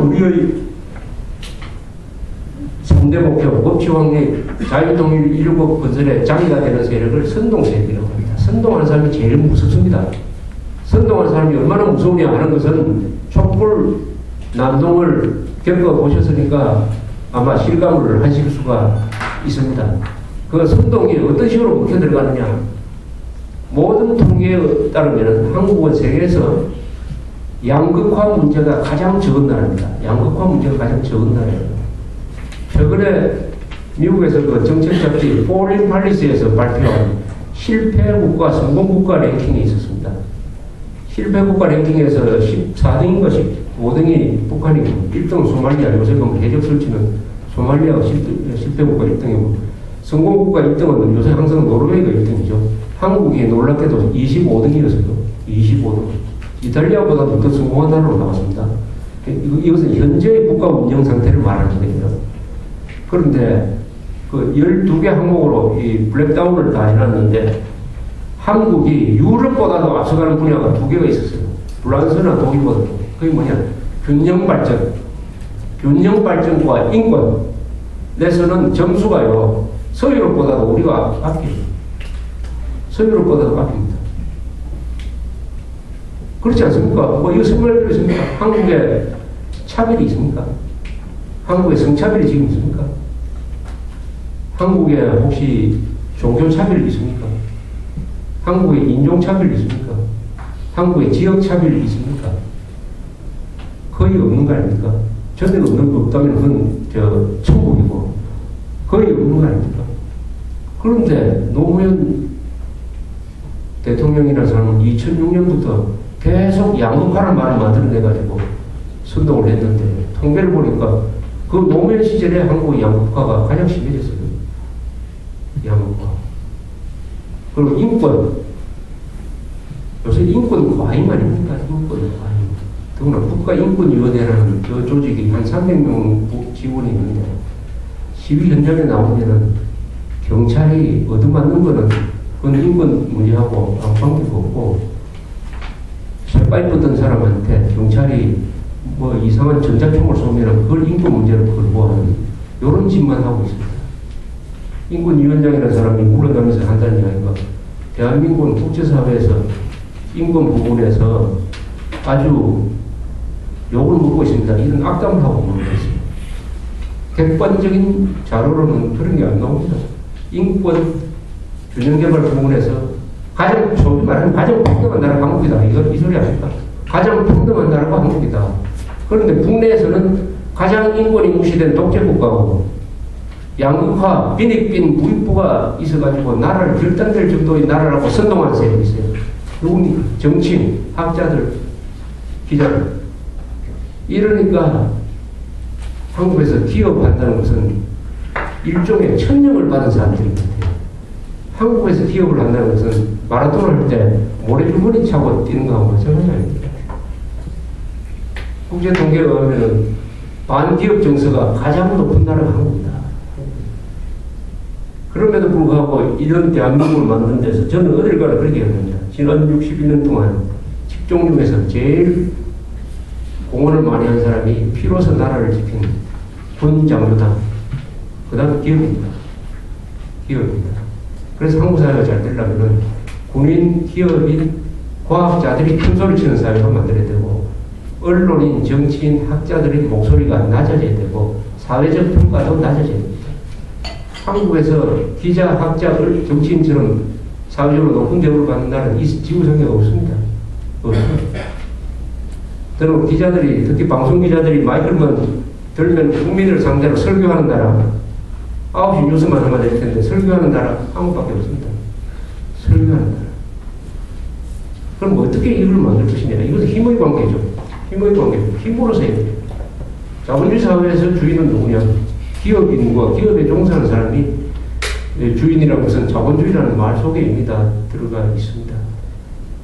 우리의 3대 목표, 법치 확립, 자유통일 일국 건설의 장이가 되는 세력을 선동세력이라고 합니다. 선동하는 사람이 제일 무섭습니다. 선동하는 사람이 얼마나 무서우냐 하는 것은 촛불 난동을 겪어보셨으니까 아마 실감을 하실 수가 있습니다. 그 선동이 어떤 식으로 먹혀 들어가느냐. 모든 통계에 따르면 한국은 세계에서 양극화 문제가 가장 적은 나라입니다. 양극화 문제가 가장 적은 나라예요. 최근에 미국에서 그 정책 잡지 포린 팔리스에서 발표한 실패국가, 성공국가 랭킹이 있었습니다. 실패국가 랭킹에서 14등인가 15등이 북한이고 1등 소말리아, 요새 보면 해적 설치는 소말리아가 실패국가 1등이고 성공국가 1등은 요새 항상 노르웨이가 1등이죠. 한국이 놀랍게도 25등이었어요. 25등. 이탈리아보다도 더 성공한 나라로 나왔습니다. 이것은 현재의 국가 운영 상태를 말하는 겁니다. 그런데 그 12개 항목으로 이 블랙다운을 다 해놨는데 한국이 유럽보다도 앞서가는 분야가 2개가 있었어요. 프랑스나 독일보다도. 그게 뭐냐? 균형발전. 균형발전과 인권. 내서는 점수가요. 서유럽보다도 우리가 앞이에요. 서유럽보다도 앞입니다. 그렇지 않습니까? 뭐 이거 설명할 필요 있습니까? 한국에 차별이 있습니까? 한국에 성차별이 지금 있습니까? 한국에 혹시 종교차별이 있습니까? 한국에 인종차별이 있습니까? 한국에 지역차별이 있습니까? 거의 없는 거 아닙니까? 전에 없는 거 없다면 그건 천국이고 거의 없는 거 아닙니까? 그런데 노무현 대통령이라는 사람은 2006년부터 계속 양극화라는 말을 만들어내가지고 선동을 했는데 통계를 보니까 그 노무현 시절에 한국의 양극화가 가장 심해졌어요. 양극화. 그리고 인권. 요새 인권 과잉 아닙니까? 인권 과잉. 더구나 국가인권위원회라는 그 조직이 한 300명 직원이 있는데 시위 현장에 나오면은 경찰이 얻어맞는 거는 그건 인권 문제하고 아무 관계가 없고 쇠파이프 든 사람한테 경찰이 뭐 이상한 전자총을 쏘면 그걸 인권 문제로 걸고 이런 짓만 하고 있습니다. 인권위원장이라는 사람이 물러나면서 한다는 이야기가 대한민국은 국제사회에서 인권 부분에서 아주 욕을 먹고 있습니다. 이런 악담을 하고 먹고 있습니다. 객관적인 자료로는 그런 게 안 나옵니다. 인권 균형개발 부분에서 가장 소위 말하는 가장 평등한 나라가 한국이다. 이 소리 아닙니까? 가장 평등한 나라가 한국이다. 그런데 국내에서는 가장 인권이 무시된 독재국가고 양극화, 빈익빈 무익부가 있어가지고 나라를 결단될 정도의 나라라고 선동하는 세력이 있어요. 누굽니까? 정치인, 학자들, 기자들. 이러니까 한국에서 기업한다는 것은 일종의 천령을 받은 사람들인 것 같아요. 한국에서 기업을 한다는 것은 마라톤을 할 때 모래주머니 차고 뛰는 거하고 마찬가지 아닙니까? 국제통계에 의하면 반기업 정서가 가장 높은 나라가 한국이다. 그럼에도 불구하고 이런 대한민국을 만든 데서 저는 어딜 가나 그렇게 얘기합니다. 지난 61년 동안 직종 중에서 제일 공헌을 많이 한 사람이 피로서 나라를 지킨 군 장교단, 그 다음 기업입니다. 기업입니다. 그래서 한국 사회가 잘 되려면 군인, 기업인, 과학자들이 큰 소리 치는 사회가 만들어야 되고 언론인, 정치인, 학자들의 목소리가 낮아져야 되고 사회적 평가도 낮아져야 됩니다. 한국에서 기자, 학자, 정치인처럼 사회적으로 높은 대우를 받는 나라는 이 지구상에 없습니다. 없습니다. 저는 기자들이, 특히 방송기자들이 마이크만 들면 국민을 상대로 설교하는 나라, 9시 뉴스만 하면 될 텐데 설교하는 나라 한국밖에 없습니다. 설교하는 나라. 그럼 어떻게 이걸 만들 것이냐. 이것은 힘의 관계죠. 힘의 관계죠. 힘으로서 해야 돼요. 자본주의 사회에서 주인은 누구냐. 기업인과 기업에 종사하는 사람이 주인이라는 것은 자본주의라는 말 속에 이미 다 들어가 있습니다.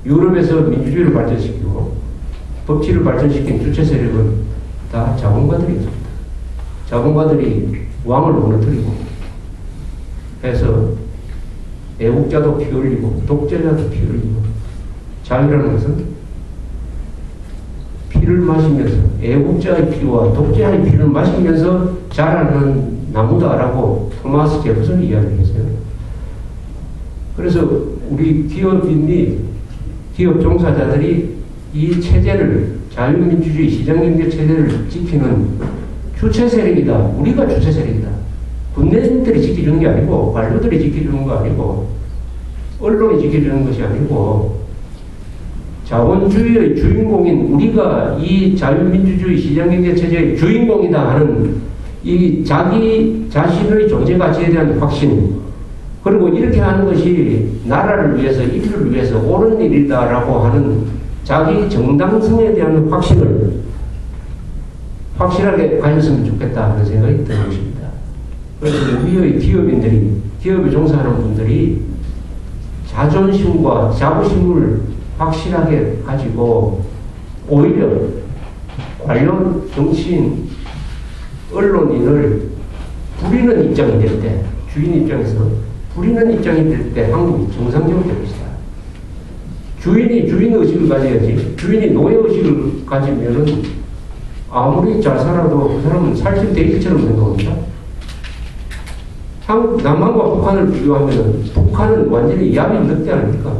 유럽에서 민주주의를 발전시키고 법치를 발전시킨 주체 세력은 다 자본가들이었습니다. 자본가들이 왕을 무너뜨리고 해서 애국자도 피 흘리고 독재자도 피 흘리고 자유라는 것은 피 피를 마시면서 애국자의 피와 독재자의 피를 마시면서 자라는 나무다라고 토마스 제퍼슨이 이야기했어요. 그래서 우리 기업인이 기업 종사자들이 이 체제를 자유민주주의 시장경제 체제를 지키는 주체 세력이다. 우리가 주체 세력이다. 군대들이 지켜주는 게 아니고 관료들이 지켜주는 거 아니고 언론이 지켜주는 것이 아니고 자본주의의 주인공인 우리가 이 자유민주주의 시장경제 체제의 주인공이다 하는 이 자기 자신의 존재 가치에 대한 확신, 그리고 이렇게 하는 것이 나라를 위해서 인류를 위해서 옳은 일이다라고 하는 자기 정당성에 대한 확신을 확실하게 가졌으면 좋겠다 하는 생각이 드는 것입니다. 그래서 우리의 기업인들이, 기업에 종사하는 분들이 자존심과 자부심을 확실하게 가지고 오히려 관련 정치인, 언론인을 부리는 입장이 될 때, 주인 입장에서 부리는 입장이 될 때 한국이 정상적으로 될 것이다. 주인이 주인 의식을 가져야지, 주인이 노예 의식을 가지면은 아무리 잘 살아도 그 사람은 살찐 돼지처럼 생각합니다. 남한과 북한을 비교하면 북한은 완전히 야비 늑대 아닙니까?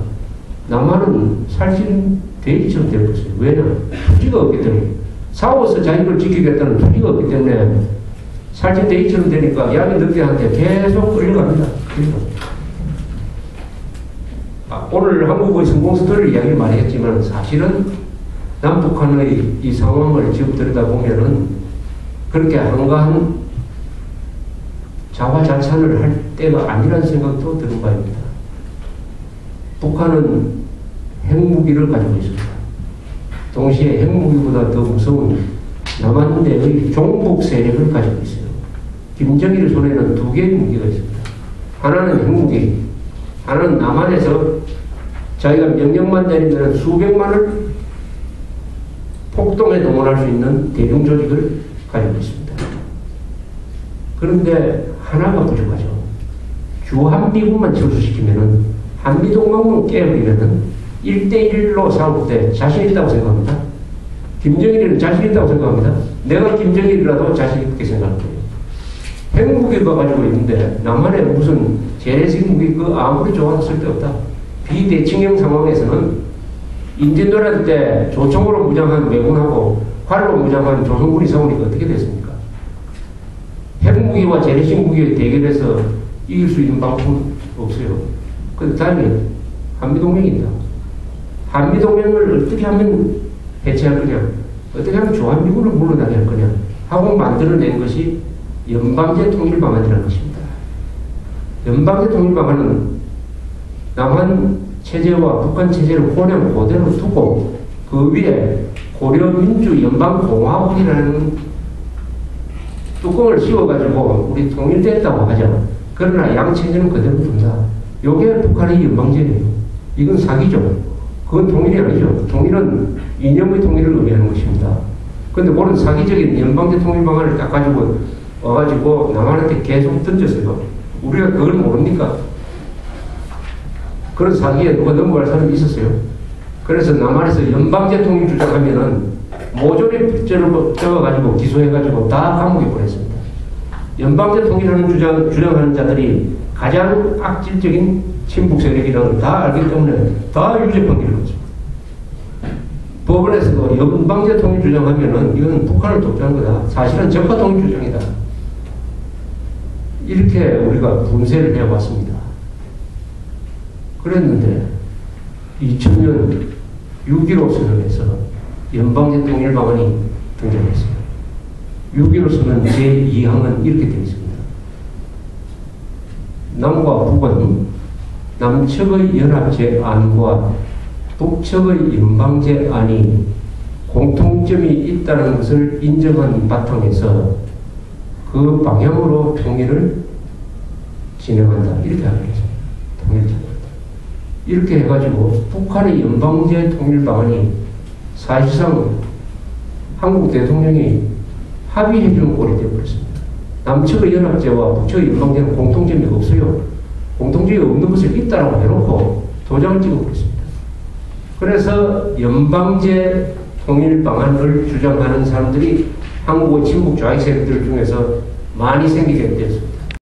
남한은 살찐 돼지처럼 될 것이에요. 왜냐하면 투지가 없기 때문에. 싸워서 자기를 지키겠다는 투지가 없기 때문에 살찐 돼지처럼 되니까 야비 늑대한테 계속 끌려갑니다. 오늘 한국의 성공 스토리를 이야기를 많이 했지만 사실은 남북한의 이 상황을 지금 들여다보면은 그렇게 한가한 자화자찬을 할 때가 아니라는 생각도 드는 바입니다. 북한은 핵무기를 가지고 있습니다. 동시에 핵무기보다 더 무서운 남한대의 종북 세력을 가지고 있어요. 김정일 손에는 두 개의 무기가 있습니다. 하나는 핵무기, 하나는 남한에서 자기가 명령만 내리면 수백만을 폭동에 동원할 수 있는 대중 조직을 가지고 있습니다. 그런데 하나가 부족하죠. 주한미군만 철수시키면은 한미동맹만 깨버리면은 1대1로 싸울 때 자신 있다고 생각합니다. 김정일이는 자신 있다고 생각합니다. 내가 김정일이라도 자신 있게 생각할 거예요. 핵무기가 가지고 있는데 남한에 무슨 재래식 무기 그 아무리 좋아도 쓸데없다. 비대칭형 상황에서는 인진도란 때 조총으로 무장한 왜군하고 활로 무장한 조선군이 싸우니까 어떻게 됐습니까? 핵무기와 재래식 무기의 대결에서 이길 수 있는 방법은 없어요. 그 다음에 한미동맹이다. 한미동맹을 어떻게 하면 해체할 거냐, 어떻게 하면 주한미군을 물러나게 할 거냐 하고 만들어낸 것이 연방제 통일방안이라는 것입니다. 연방제 통일방안은 남한 체제와 북한 체제를 그냥 그대로 두고 그 위에 고려민주연방공화국이라는 뚜껑을 씌워가지고 우리 통일됐다고 하죠. 그러나 양체제는 그대로 둔다. 이게 북한의 연방제예요. 이건 사기죠. 그건 통일이 아니죠. 통일은 이념의 통일을 의미하는 것입니다. 그런데 그런 사기적인 연방제 통일 방안을 딱 가지고 와가지고 남한한테 계속 던졌어요. 우리가 그걸 모릅니까? 그런 사기에 누가 넘어갈 사람이 있었어요. 그래서 남한에서 연방제 통일 주장하면은 모조리 적어가지고 기소해가지고 다 감옥에 보냈습니다. 연방제 통일하는 주장하는 자들이 가장 악질적인 친북 세력이라는 걸 다 알기 때문에 다 유죄 판결을 받습니다. 법원에서도 연방제 통일 주장하면은 이건 북한을 독재한 거다. 사실은 적화 통일 주장이다. 이렇게 우리가 분쇄를 해왔습니다. 그랬는데 2000년 6.15 선언에서 연방제 통일 방안이 등장했어요. 6.15 선언 제2항은 이렇게 되어 있습니다. 남과 북은 남측의 연합제 안과 북측의 연방제 안이 공통점이 있다는 것을 인정한 바탕에서 그 방향으로 통일을 진행한다. 이렇게 하기로 했습니다. 통일 진행한다. 이렇게 해가지고 북한의 연방제 통일 방안이 사실상 한국 대통령이 합의해주는 꼴이 되어버렸습니다. 남측의 연합제와 북측의 연방제는 공통점이 없어요. 공통점이 없는 것을 있다라고 해놓고 도장을 찍어버렸습니다. 그래서 연방제 통일 방안을 주장하는 사람들이 한국의 친북 좌익 세력들 중에서 많이 생기게 됐습니다.